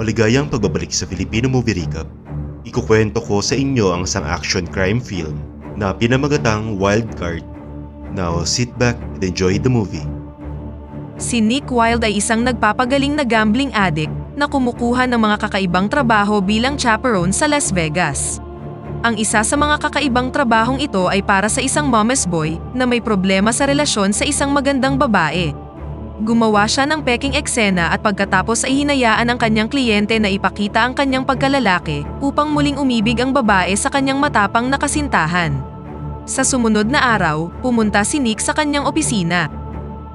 Maligayang pagbabalik sa Filipino Movie Recap. Ikukwento ko sa inyo ang isang action crime film na pinamagatang Wild Card. Now sit back and enjoy the movie. Si Nick Wilde ay isang nagpapagaling na gambling addict na kumukuha ng mga kakaibang trabaho bilang chaperone sa Las Vegas. Ang isa sa mga kakaibang trabahong ito ay para sa isang mama's boy na may problema sa relasyon sa isang magandang babae. Gumawa siya ng peking eksena at pagkatapos ay hinayaan ang kanyang kliyente na ipakita ang kanyang pagkalalaki upang muling umibig ang babae sa kanyang matapang na kasintahan. Sa sumunod na araw, pumunta si Nick sa kanyang opisina.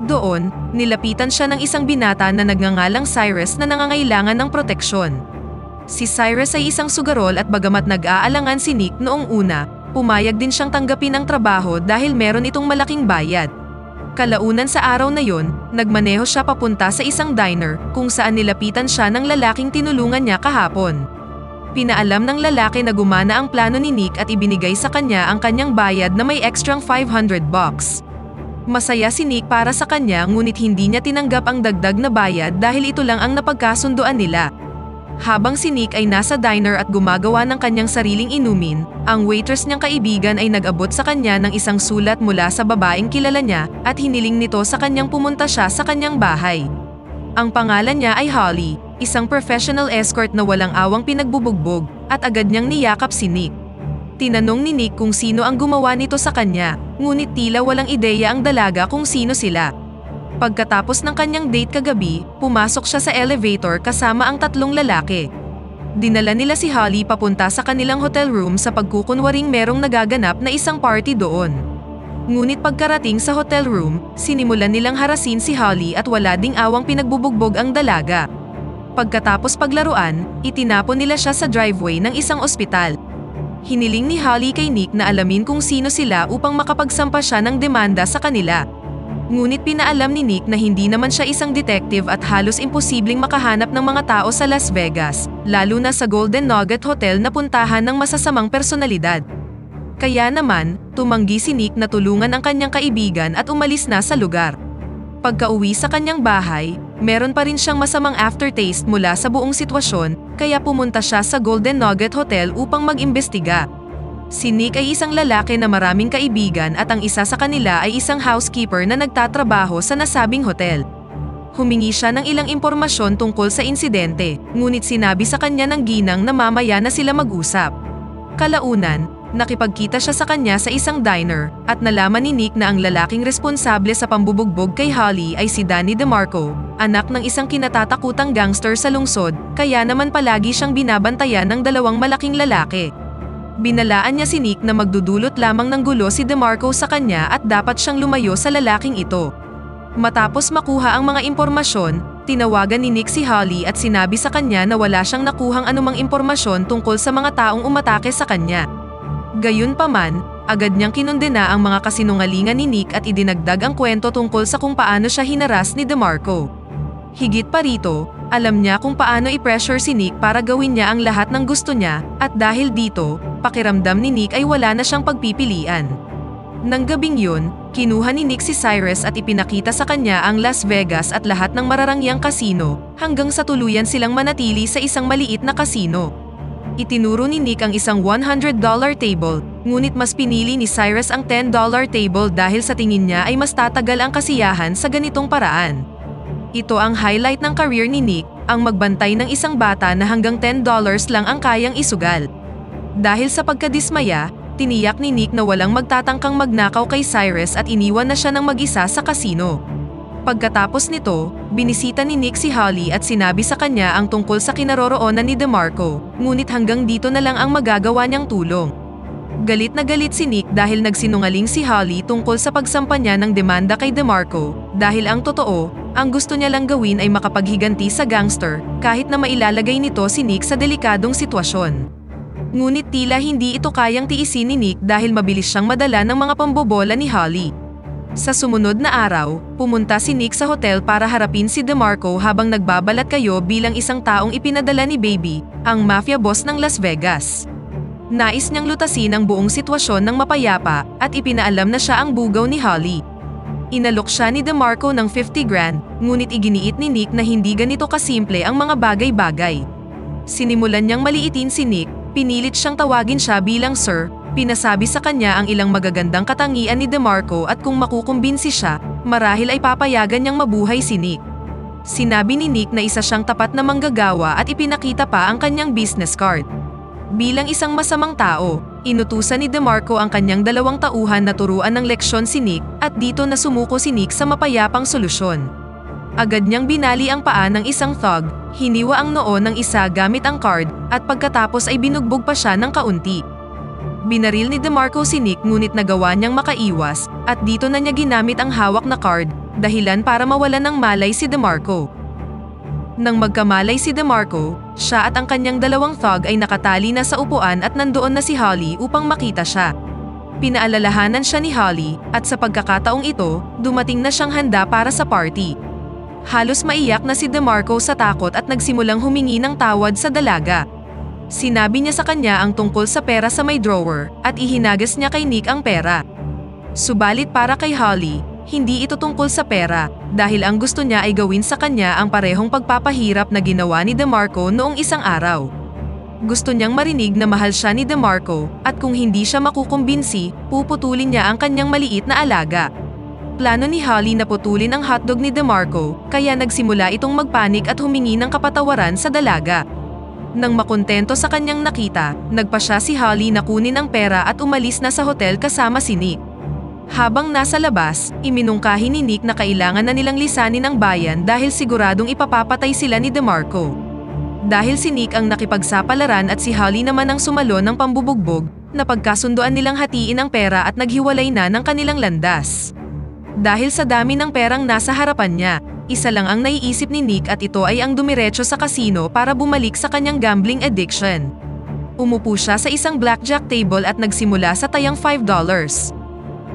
Doon, nilapitan siya ng isang binata na nagngangalang Cyrus na nangangailangan ng proteksyon. Si Cyrus ay isang sugarol at bagamat nag-aalangan si Nick noong una, pumayag din siyang tanggapin ang trabaho dahil meron itong malaking bayad. Kalaunan sa araw na yon, nagmaneho siya papunta sa isang diner kung saan nilapitan siya ng lalaking tinulungan niya kahapon. Pinaalam ng lalaki na gumana ang plano ni Nick at ibinigay sa kanya ang kanyang bayad na may extrang $500. Masaya si Nick para sa kanya ngunit hindi niya tinanggap ang dagdag na bayad dahil ito lang ang napagkasunduan nila. Habang si Nick ay nasa diner at gumagawa ng kanyang sariling inumin, ang waitress niyang kaibigan ay nag-abot sa kanya ng isang sulat mula sa babaeng kilala niya at hiniling nito sa kanyang pumunta siya sa kanyang bahay. Ang pangalan niya ay Holly, isang professional escort na walang awang pinagbubugbog, at agad niyang niyakap si Nick. Tinanong ni Nick kung sino ang gumawa nito sa kanya, ngunit tila walang ideya ang dalaga kung sino sila. Pagkatapos ng kanyang date kagabi, pumasok siya sa elevator kasama ang tatlong lalaki. Dinala nila si Holly papunta sa kanilang hotel room sa pagkukunwaring merong nagaganap na isang party doon. Ngunit pagkarating sa hotel room, sinimulan nilang harasin si Holly at wala ding awang pinagbubugbog ang dalaga. Pagkatapos paglaruan, itinapon nila siya sa driveway ng isang ospital. Hiniling ni Holly kay Nick na alamin kung sino sila upang makapagsampa siya ng demanda sa kanila. Ngunit pinaalam ni Nick na hindi naman siya isang detective at halos imposibleng makahanap ng mga tao sa Las Vegas, lalo na sa Golden Nugget Hotel na puntahan ng masasamang personalidad. Kaya naman, tumanggi si Nick na tulungan ang kanyang kaibigan at umalis na sa lugar. Pagka-uwi sa kanyang bahay, meron pa rin siyang masamang aftertaste mula sa buong sitwasyon, kaya pumunta siya sa Golden Nugget Hotel upang mag-imbestiga. Si Nick ay isang lalaki na maraming kaibigan at ang isa sa kanila ay isang housekeeper na nagtatrabaho sa nasabing hotel. Humingi siya ng ilang impormasyon tungkol sa insidente, ngunit sinabi sa kanya ng ginang na mamaya na sila mag-usap. Kalaunan, nakipagkita siya sa kanya sa isang diner at nalaman ni Nick na ang lalaking responsable sa pambubugbog kay Holly ay si Danny DeMarco, anak ng isang kinatatakutang gangster sa lungsod, kaya naman palagi siyang binabantayan ng dalawang malaking lalaki. Binalaan niya si Nick na magdudulot lamang ng gulo si DeMarco sa kanya at dapat siyang lumayo sa lalaking ito. Matapos makuha ang mga impormasyon, tinawagan ni Nick si Holly at sinabi sa kanya na wala siyang nakuhang anumang impormasyon tungkol sa mga taong umatake sa kanya. Gayunpaman, agad niyang kinundena ang mga kasinungalingan ni Nick at idinagdag ang kwento tungkol sa kung paano siya hinaras ni DeMarco. Higit pa rito, alam niya kung paano i-pressure si Nick para gawin niya ang lahat ng gusto niya at dahil dito, pakiramdam ni Nick ay wala na siyang pagpipilian. Nang gabing yun, kinuha ni Nick si Cyrus at ipinakita sa kanya ang Las Vegas at lahat ng mararangyang kasino hanggang sa tuluyan silang manatili sa isang maliit na kasino. Itinuro ni Nick ang isang $100 table, ngunit mas pinili ni Cyrus ang $10 table dahil sa tingin niya ay mas tatagal ang kasiyahan sa ganitong paraan. Ito ang highlight ng career ni Nick, ang magbantay ng isang bata na hanggang $10 lang ang kayang isugal. Dahil sa pagkadismaya, tiniyak ni Nick na walang magtatangkang magnakaw kay Cyrus at iniwan na siya ng mag-isa sa kasino. Pagkatapos nito, binisita ni Nick si Holly at sinabi sa kanya ang tungkol sa kinaroroonan ni DeMarco, ngunit hanggang dito na lang ang magagawa niyang tulong. Galit na galit si Nick dahil nagsinungaling si Holly tungkol sa pagsampa niya ng demanda kay DeMarco, dahil ang totoo, ang gusto niya lang gawin ay makapaghiganti sa gangster kahit na mailalagay nito si Nick sa delikadong sitwasyon. Ngunit tila hindi ito kayang tiisin ni Nick dahil mabilis siyang madala ng mga pambobola ni Holly. Sa sumunod na araw, pumunta si Nick sa hotel para harapin si DeMarco habang nagbabalat kayo bilang isang taong ipinadala ni Baby, ang mafia boss ng Las Vegas. Nais niyang lutasin ang buong sitwasyon ng mapayapa at ipinaalam na siya ang bugaw ni Holly. Inalok siya ni DeMarco ng $50,000, ngunit iginiit ni Nick na hindi ganito kasimple ang mga bagay-bagay. Sinimulan niyang maliitin si Nick, pinilit siyang tawagin siya bilang Sir, pinasabi sa kanya ang ilang magagandang katangian ni DeMarco at kung makukumbinsi siya, marahil ay papayagan niyang mabuhay si Nick. Sinabi ni Nick na isa siyang tapat na manggagawa at ipinakita pa ang kanyang business card. Bilang isang masamang tao, inutusan ni DeMarco ang kanyang 2 tauhan na turuan ng leksyon si Nick at dito na sumuko si Nick sa mapayapang solusyon. Agad niyang binali ang paa ng isang thug, hiniwa ang noo ng isa gamit ang card, at pagkatapos ay binugbog pa siya ng kaunti. Binaril ni DeMarco si Nick ngunit nagawa niyang makaiwas, at dito na niya ginamit ang hawak na card, dahilan para mawalan ng malay si DeMarco. Nang magkamalay si DeMarco, siya at ang kanyang 2 thug ay nakatali na sa upuan at nandoon na si Holly upang makita siya. Pinaalalahanan siya ni Holly, at sa pagkakataong ito, dumating na siyang handa para sa party. Halos maiyak na si DeMarco sa takot at nagsimulang humingi ng tawad sa dalaga. Sinabi niya sa kanya ang tungkol sa pera sa may drawer at ihinagas niya kay Nick ang pera. Subalit para kay Holly, hindi ito tungkol sa pera dahil ang gusto niya ay gawin sa kanya ang parehong pagpapahirap na ginawa ni DeMarco noong isang araw. Gusto niyang marinig na mahal siya ni DeMarco at kung hindi siya makukumbinsi, puputulin niya ang kanyang maliit na alaga. Plano ni Holly na putulin ang hotdog ni DeMarco, kaya nagsimula itong magpanik at humingi ng kapatawaran sa dalaga. Nang makontento sa kanyang nakita, nagpa siya si Holly na kunin ang pera at umalis na sa hotel kasama si Nick. Habang nasa labas, iminungkahi ni Nick na kailangan na nilang lisanin ang bayan dahil siguradong ipapapatay sila ni DeMarco. Dahil si Nick ang nakipagsapalaran at si Holly naman ang sumalo ng pambubugbog, napagkasunduan nilang hatiin ang pera at naghiwalay na ng kanilang landas. Dahil sa dami ng perang nasa harapan niya, isa lang ang naiisip ni Nick at ito ay ang dumiretso sa kasino para bumalik sa kanyang gambling addiction. Umupo siya sa isang blackjack table at nagsimula sa tayang $5.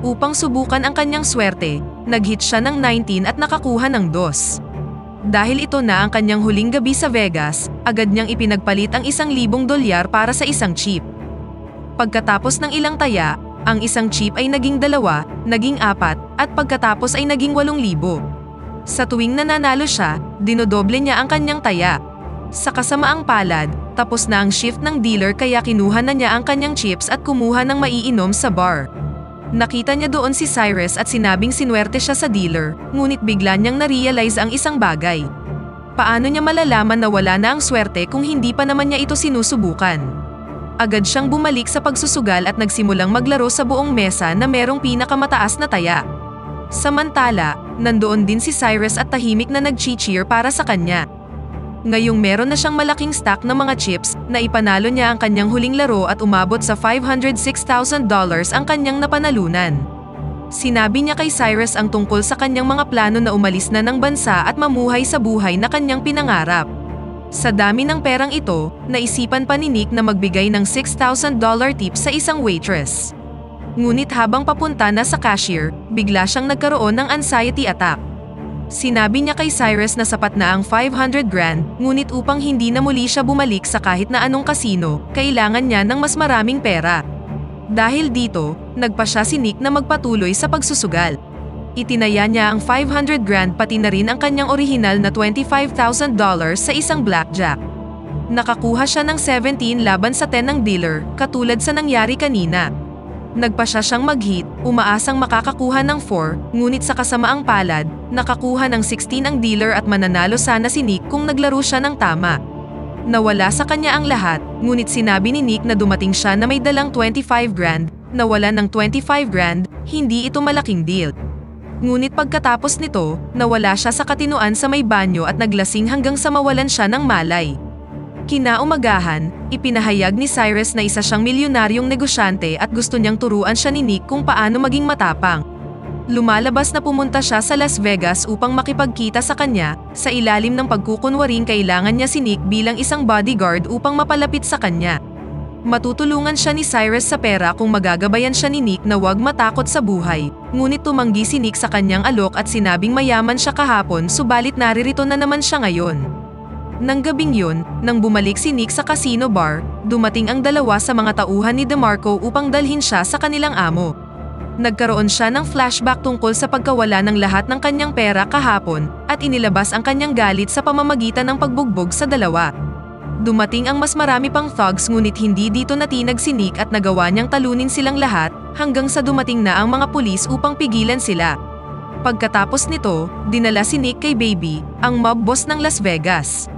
Upang subukan ang kanyang swerte, nag-hit siya ng 19 at nakakuha ng 2. Dahil ito na ang kanyang huling gabi sa Vegas, agad niyang ipinagpalit ang $1,000 para sa isang chip. Pagkatapos ng ilang taya, ang isang chip ay naging 2, naging 4, at pagkatapos ay naging 8,000. Sa tuwing nananalo siya, dinodoble niya ang kanyang taya. Sa kasamaang palad, tapos na ang shift ng dealer kaya kinuha na niya ang kanyang chips at kumuha ng maiinom sa bar. Nakita niya doon si Cyrus at sinabing sinuwerte siya sa dealer, ngunit bigla niyang na-realize ang isang bagay. Paano niya malalaman na wala na ang swerte kung hindi pa naman niya ito sinusubukan? Agad siyang bumalik sa pagsusugal at nagsimulang maglaro sa buong mesa na merong pinakamataas na taya. Samantala, nandoon din si Cyrus at tahimik na nag-cheer para sa kanya. Ngayong meron na siyang malaking stack ng mga chips, na ipanalo niya ang kanyang huling laro at umabot sa $506,000 ang kanyang napanalunan. Sinabi niya kay Cyrus ang tungkol sa kanyang mga plano na umalis na ng bansa at mamuhay sa buhay na kanyang pinangarap. Sa dami ng perang ito, naisipan pa ni Nick na magbigay ng $6,000 tip sa isang waitress. Ngunit habang papunta na sa cashier, bigla siyang nagkaroon ng anxiety attack. Sinabi niya kay Cyrus na sapat na ang $500,000, ngunit upang hindi na muli siya bumalik sa kahit na anong kasino, kailangan niya ng mas maraming pera. Dahil dito, nagpa siya si Nick na magpatuloy sa pagsusugal. Itinaya niya ang $500,000 pati na rin ang kanyang orihinal na $25,000 sa isang blackjack. Nakakuha siya ng 17 laban sa 10 ng dealer, katulad sa nangyari kanina. Nagpa siya siyang mag-hit, umaasang makakakuha ng 4, ngunit sa kasamaang palad, nakakuha ng 16 ang dealer at mananalo sana si Nick kung naglaro siya ng tama. Nawala sa kanya ang lahat, ngunit sinabi ni Nick na dumating siya na may dalang $25,000, nawala ng $25,000, hindi ito malaking deal. Ngunit pagkatapos nito, nawala siya sa katinuan sa may banyo at naglasing hanggang sa mawalan siya ng malay. Kinaumagahan, ipinahayag ni Cyrus na isa siyang milyonaryong negosyante at gusto niyang turuan siya ni Nick kung paano maging matapang. Lumalabas na pumunta siya sa Las Vegas upang makipagkita sa kanya, sa ilalim ng pagkukunwaring kailangan niya si Nick bilang isang bodyguard upang mapalapit sa kanya. Matutulungan siya ni Cyrus sa pera kung magagabayan siya ni Nick na huwag matakot sa buhay, ngunit tumanggi si Nick sa kanyang alok at sinabing mayaman siya kahapon subalit naririto na naman siya ngayon. Nang gabing yun, nang bumalik si Nick sa casino bar, dumating ang 2 sa mga tauhan ni DeMarco upang dalhin siya sa kanilang amo. Nagkaroon siya ng flashback tungkol sa pagkawala ng lahat ng kanyang pera kahapon at inilabas ang kanyang galit sa pamamagitan ng pagbugbog sa 2. Dumating ang mas marami pang thugs ngunit hindi dito natinag si Nick at nagawa niyang talunin silang lahat hanggang sa dumating na ang mga pulis upang pigilan sila. Pagkatapos nito, dinala si Nick kay Baby, ang mob boss ng Las Vegas.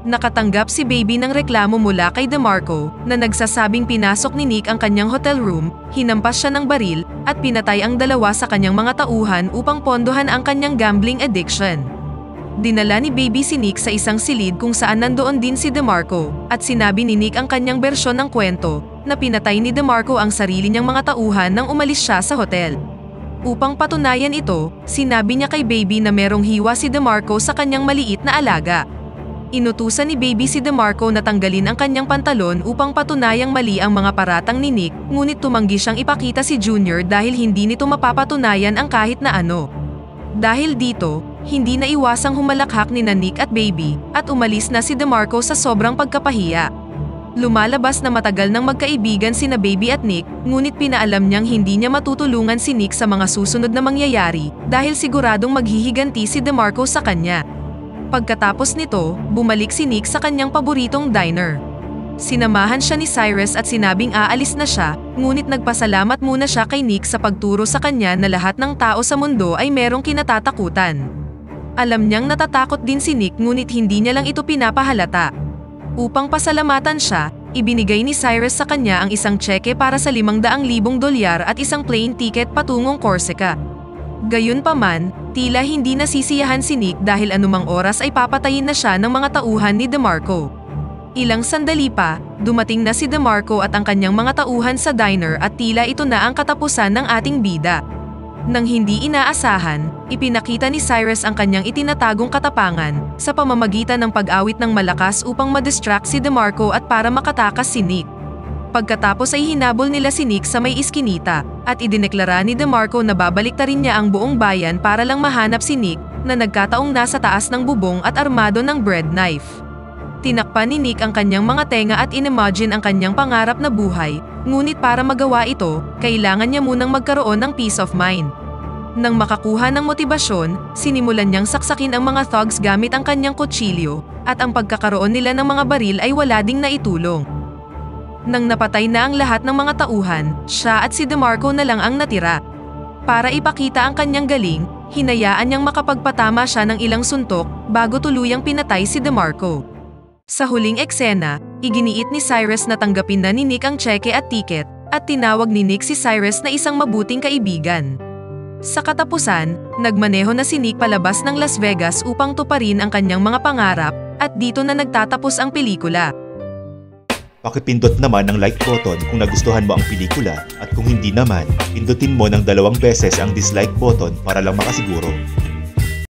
Nakatanggap si Baby ng reklamo mula kay DeMarco na nagsasabing pinasok ni Nick ang kanyang hotel room, hinampas siya ng baril at pinatay ang dalawa sa kanyang mga tauhan upang pondohan ang kanyang gambling addiction. Dinala ni Baby si Nick sa isang silid kung saan nandoon din si DeMarco at sinabi ni Nick ang kanyang bersyon ng kwento na pinatay ni DeMarco ang sarili niyang mga tauhan nang umalis siya sa hotel. Upang patunayan ito, sinabi niya kay Baby na merong hiwa si DeMarco sa kanyang maliit na alaga. Inutusan ni Baby si DeMarco na tanggalin ang kanyang pantalon upang patunayang mali ang mga paratang ni Nick, ngunit tumanggi siyang ipakita si Junior dahil hindi nito mapapatunayan ang kahit na ano. Dahil dito, hindi na iwasang humalakhak ni Nick at Baby at umalis na si DeMarco sa sobrang pagkapahiya. Lumalabas na matagal nang magkaibigan sina Baby at Nick, ngunit pinaalam niyang hindi niya matutulungan si Nick sa mga susunod na mangyayari dahil siguradong maghihiganti si DeMarco sa kanya. Pagkatapos nito, bumalik si Nick sa kanyang paboritong diner. Sinamahan siya ni Cyrus at sinabing aalis na siya, ngunit nagpasalamat muna siya kay Nick sa pagturo sa kanya na lahat ng tao sa mundo ay merong kinatatakutan. Alam niyang natatakot din si Nick ngunit hindi niya lang ito pinapahalata. Upang pasalamatan siya, ibinigay ni Cyrus sa kanya ang isang tseke para sa $500,000 at isang plane ticket patungong Corsica. Gayunpaman, tila hindi nasisiyahan si Nick dahil anumang oras ay papatayin na siya ng mga tauhan ni DeMarco. Ilang sandali pa, dumating na si DeMarco at ang kanyang mga tauhan sa diner at tila ito na ang katapusan ng ating bida. Nang hindi inaasahan, ipinakita ni Cyrus ang kanyang itinatagong katapangan sa pamamagitan ng pag-awit ng malakas upang ma-distract si DeMarco at para makatakas si Nick. Pagkatapos ay hinabol nila si Nick sa may iskinita at idineklara ni DeMarco na babaliktarin niya ang buong bayan para lang mahanap si Nick na nagkataong nasa taas ng bubong at armado ng bread knife. Tinakpan ni Nick ang kanyang mga tenga at inimagine ang kanyang pangarap na buhay, ngunit para magawa ito, kailangan niya munang magkaroon ng peace of mind. Nang makakuha ng motibasyon, sinimulan niyang saksakin ang mga thugs gamit ang kanyang kutsilyo, at ang pagkakaroon nila ng mga baril ay wala ding naitulong. Nang napatay na ang lahat ng mga tauhan, siya at si DeMarco na lang ang natira. Para ipakita ang kanyang galing, hinayaan niyang makapagpatama siya ng ilang suntok bago tuluyang pinatay si DeMarco. Sa huling eksena, iginiit ni Cyrus na tanggapin na ni Nick ang tseke at tiket, at tinawag ni Nick si Cyrus na isang mabuting kaibigan. Sa katapusan, nagmaneho na si Nick palabas ng Las Vegas upang tuparin ang kanyang mga pangarap, at dito na nagtatapos ang pelikula. Pakipindot naman ang like button kung nagustuhan mo ang pelikula at kung hindi naman, pindutin mo ng 2 beses ang dislike button para lang makasiguro.